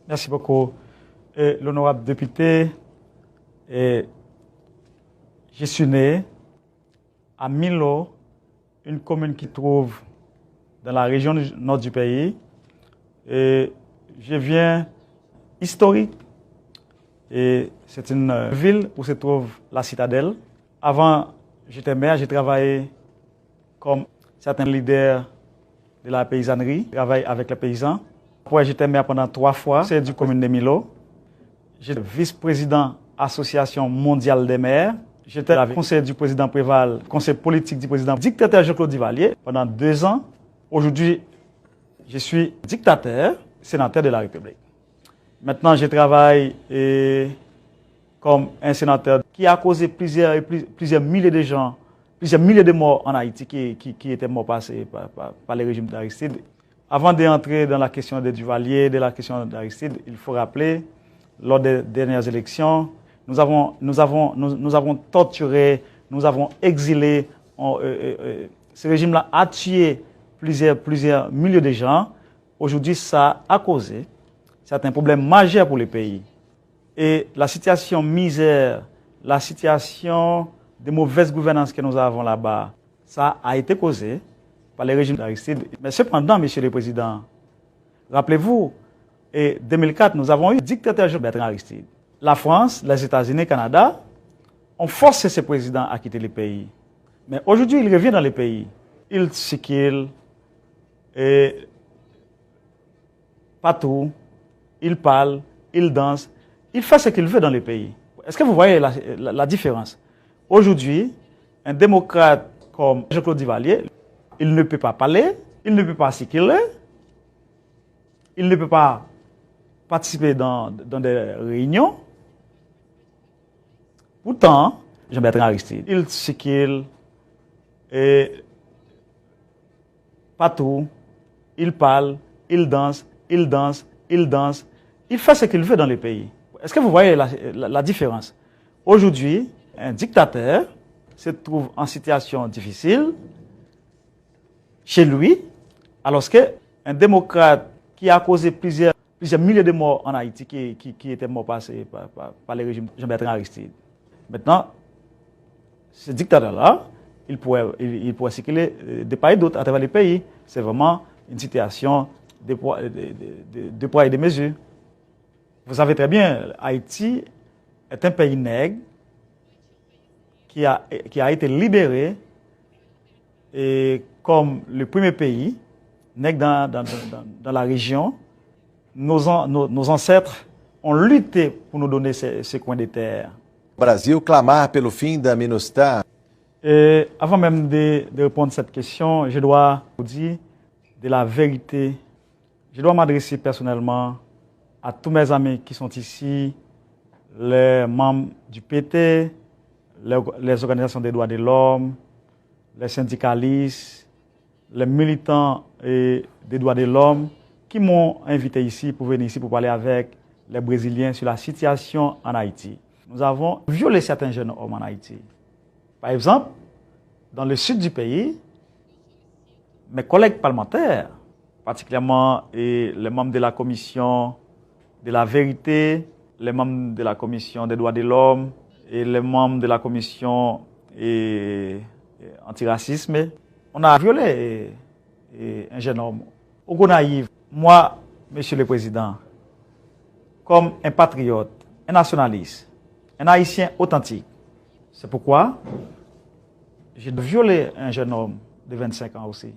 Merci beaucoup. L'honorable député, je suis né à Milo, une commune qui se trouve dans la région nord du pays. Et je viens historique. Et c'est une ville où se trouve la citadelle. Avant, j'étais maire, j'ai travaillé comme certains leaders de la paysannerie, je travaille avec les paysans. Après, j'étais maire pendant 3 fois, c'est du commune de Milo. J'étais vice-président Association mondiale des maires. J'étais conseiller du président Préval, conseiller politique du président dictateur Jean-Claude Duvalier pendant 2 ans. Aujourd'hui, je suis dictateur, sénateur de la République. Maintenant, je travaille comme un sénateur qui a causé plusieurs milliers de gens, plusieurs milliers de morts en Haïti qui étaient morts passés par le régime d'Aristide. Avant d'entrer dans la question de Duvalier, de la question d'Aristide, il faut rappeler, lors des dernières élections, nous avons torturé, nous avons exilé. Ce régime-là a tué plusieurs milliers de gens. Aujourd'hui, ça a causé certains problèmes majeurs pour le pays. Et la situation misère, la situation de mauvaise gouvernance que nous avons là-bas, ça a été causé par le régime d'Aristide. Mais cependant, Monsieur le Président, rappelez-vous, en 2004, nous avons eu le dictateur Bertrand Aristide. La France, les États-Unis, le Canada ont forcé ce président à quitter le pays. Mais aujourd'hui, il revient dans le pays. Il circule et partout, il parle, il danse, il fait ce qu'il veut dans le pays. Est-ce que vous voyez la différence? Aujourd'hui, un démocrate comme Jean-Claude Duvalier, il ne peut pas parler, il ne peut pas circuler, il ne peut pas participer dans des réunions. Pourtant, Jean-Bertrand Aristide, il circule et partout, il parle, il danse, il danse, il danse, il fait ce qu'il veut dans le pays. Est-ce que vous voyez la différence? Aujourd'hui, un dictateur se trouve en situation difficile chez lui, alors qu'un démocrate qui a causé plusieurs milliers de morts en Haïti, qui étaient morts passés par le régime Jean-Bertrand Aristide. Maintenant, ce dictateur-là, il pourrait circuler de part et d'autre à travers le pays. C'est vraiment une situation de poids et de mesure. Vous savez très bien, Haïti est un pays nègre qui a été libéré et comme le premier pays nègre dans la région. Nos ancêtres ont lutté pour nous donner ces coins de terre. Brasil clamar pelo fim da MINUSTAH. Avant même de répondre à cette question, je dois vous dire de la vérité. Je dois m'adresser personnellement à tous mes amis qui sont ici, les membres du PT, les organisations des droits de l'homme, les syndicalistes, les militants des droits de l'homme, qui m'ont invité ici pour venir ici pour parler avec les Brésiliens sur la situation en Haïti. Nous avons violé certains jeunes hommes en Haïti. Par exemple, dans le sud du pays, mes collègues parlementaires, particulièrement les membres de la commission de la vérité, les membres de la commission des droits de l'homme et les membres de la commission antiracisme, on a violé un jeune homme. Au Gonaïve, moi, Monsieur le Président, comme un patriote, un nationaliste, un Haïtien authentique, c'est pourquoi j'ai violé un jeune homme de 25 ans aussi.